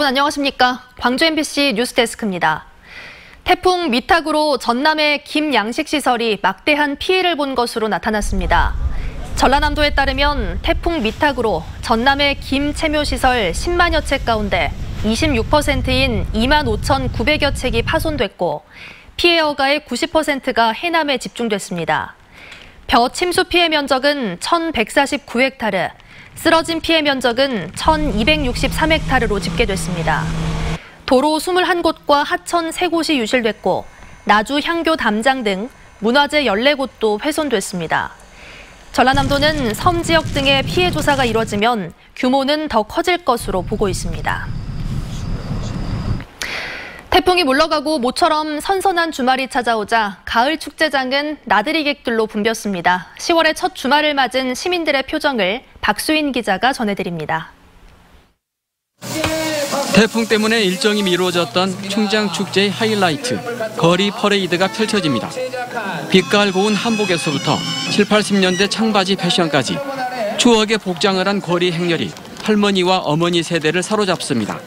여러분 안녕하십니까? 광주 MBC 뉴스데스크입니다. 태풍 미탁으로 전남의 김 양식시설이 막대한 피해를 본 것으로 나타났습니다. 전라남도에 따르면 태풍 미탁으로 전남의 김 채묘시설 10만여 채 가운데 26%인 25,900여 채가 파손됐고 피해 허가의 90%가 해남에 집중됐습니다. 벼 침수 피해 면적은 1,149헥타르, 쓰러진 피해 면적은 1,263헥타르로 집계됐습니다. 도로 21곳과 하천 3곳이 유실됐고 나주 향교 담장 등 문화재 14곳도 훼손됐습니다. 전라남도는 섬 지역 등의 피해 조사가 이뤄지면 규모는 더 커질 것으로 보고 있습니다. 태풍이 물러가고 모처럼 선선한 주말이 찾아오자 가을 축제장은 나들이객들로 붐볐습니다. 10월의 첫 주말을 맞은 시민들의 표정을 박수인 기자가 전해드립니다. 태풍 때문에 일정이 미뤄졌던 충장 축제의 하이라이트, 거리 퍼레이드가 펼쳐집니다. 빛깔 고운 한복에서부터 7, 80년대 청바지 패션까지 추억의 복장을 한 거리 행렬이 할머니와 어머니 세대를 사로잡습니다.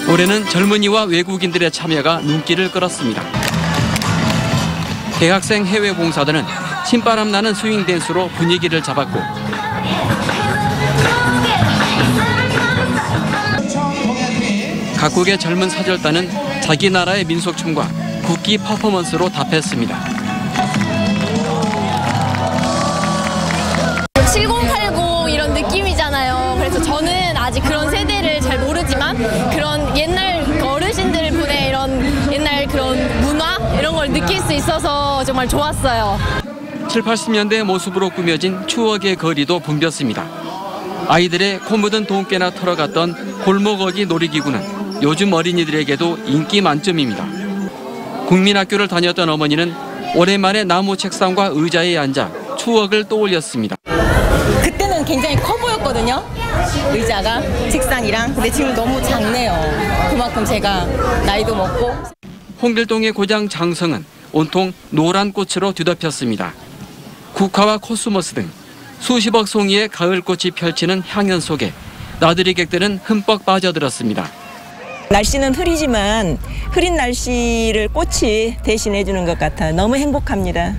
올해는 젊은이와 외국인들의 참여가 눈길을 끌었습니다. 대학생 해외 봉사단은 신바람 나는 스윙 댄스로 분위기를 잡았고 각국의 젊은 사절단은 자기 나라의 민속춤과 국기 퍼포먼스로 답했습니다. 7080 이런 느낌이잖아요. 그래서 저는 아직 그런 세대를 잘 모르지만 그런 옛날 어르신들 분의 이런 옛날 그런 문화 이런 걸 느낄 수 있어서 정말 좋았어요. 7, 80년대 모습으로 꾸며진 추억의 거리도 붐볐습니다. 아이들의 코 묻은 돈깨나 털어갔던 골목어기 놀이기구는 요즘 어린이들에게도 인기 만점입니다. 국민학교를 다녔던 어머니는 오랜만에 나무 책상과 의자에 앉아 추억을 떠올렸습니다. 그때는 굉장히 커 보였거든요. 의자가 책상이랑. 근데 지금 너무 작네요. 그만큼 제가 나이도 먹고. 홍길동의 고장 장성은 온통 노란 꽃으로 뒤덮였습니다. 국화와 코스모스 등 수십억 송이의 가을꽃이 펼치는 향연 속에 나들이객들은 흠뻑 빠져들었습니다. 날씨는 흐리지만 흐린 날씨를 꽃이 대신해 주는 것 같아 너무 행복합니다.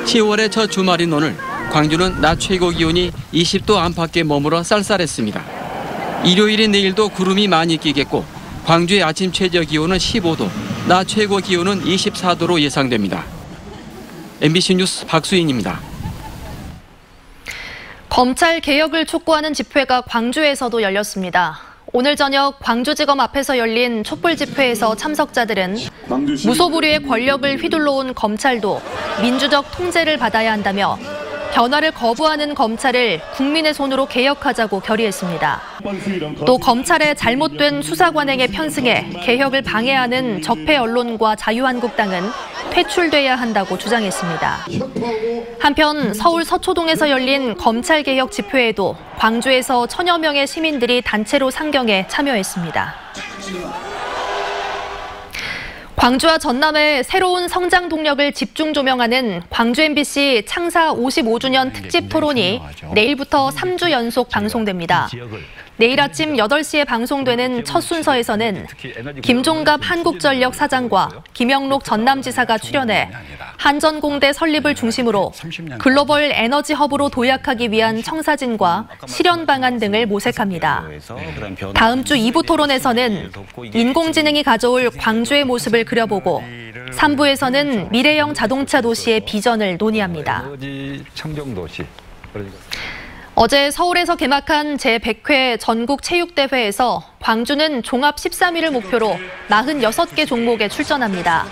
10월의 첫 주말인 오늘 광주는 낮 최고 기온이 20도 안팎에 머물러 쌀쌀했습니다. 일요일인 내일도 구름이 많이 끼겠고 광주의 아침 최저 기온은 15도, 낮 최고 기온은 24도로 예상됩니다. MBC 뉴스 박수인입니다. 검찰 개혁을 촉구하는 집회가 광주에서도 열렸습니다. 오늘 저녁 광주지검 앞에서 열린 촛불 집회에서 참석자들은 무소불위의 권력을 휘둘러온 검찰도 민주적 통제를 받아야 한다며 변화를 거부하는 검찰을 국민의 손으로 개혁하자고 결의했습니다. 또 검찰의 잘못된 수사관행에 편승해 개혁을 방해하는 적폐 언론과 자유한국당은 퇴출돼야 한다고 주장했습니다. 한편 서울 서초동에서 열린 검찰개혁 집회에도 광주에서 1000여 명의 시민들이 단체로 상경에 참여했습니다. 광주와 전남의 새로운 성장 동력을 집중 조명하는 광주 MBC 창사 55주년 특집 토론이 내일부터 3주 연속 방송됩니다. 내일 아침 8시에 방송되는 첫 순서에서는 김종갑 한국전력 사장과 김영록 전남지사가 출연해 한전공대 설립을 중심으로 글로벌 에너지 허브로 도약하기 위한 청사진과 실현 방안 등을 모색합니다. 다음 주 2부 토론에서는 인공지능이 가져올 광주의 모습을 그려보고 3부에서는 미래형 자동차 도시의 비전을 논의합니다. 어제 서울에서 개막한 제100회 전국체육대회에서 광주는 종합 13위를 목표로 46개 종목에 출전합니다.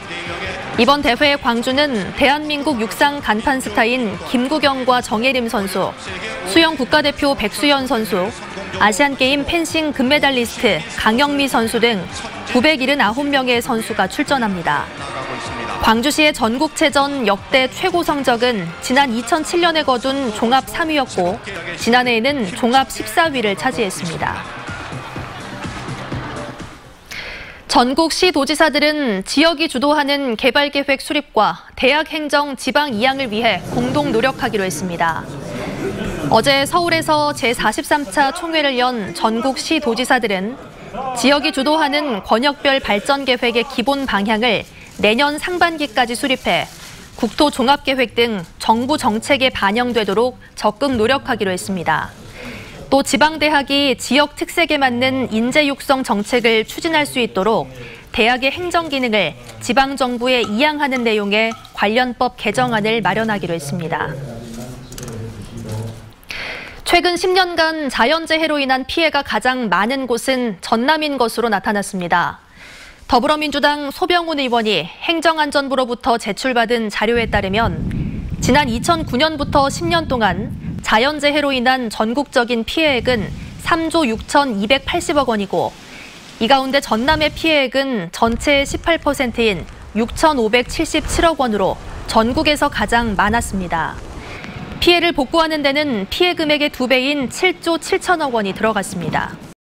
이번 대회에 광주는 대한민국 육상 간판 스타인 김구경과 정예림 선수, 수영 국가대표 백수연 선수, 아시안게임 펜싱 금메달리스트 강영미 선수 등 979명의 선수가 출전합니다. 광주시의 전국체전 역대 최고 성적은 지난 2007년에 거둔 종합 3위였고 지난해에는 종합 14위를 차지했습니다. 전국 시도지사들은 지역이 주도하는 개발계획 수립과 대학 행정 지방 이양을 위해 공동 노력하기로 했습니다. 어제 서울에서 제43차 총회를 연 전국 시도지사들은 지역이 주도하는 권역별 발전 계획의 기본 방향을 내년 상반기까지 수립해 국토 종합계획 등 정부 정책에 반영되도록 적극 노력하기로 했습니다. 또 지방대학이 지역 특색에 맞는 인재 육성 정책을 추진할 수 있도록 대학의 행정 기능을 지방정부에 이양하는 내용의 관련법 개정안을 마련하기로 했습니다. 최근 10년간 자연재해로 인한 피해가 가장 많은 곳은 전남인 것으로 나타났습니다. 더불어민주당 소병훈 의원이 행정안전부로부터 제출받은 자료에 따르면 지난 2009년부터 10년 동안 자연재해로 인한 전국적인 피해액은 3조 6,280억 원이고 이 가운데 전남의 피해액은 전체의 18%인 6,577억 원으로 전국에서 가장 많았습니다. 피해를 복구하는 데는 피해 금액의 2배인 7조 7천억 원이 들어갔습니다.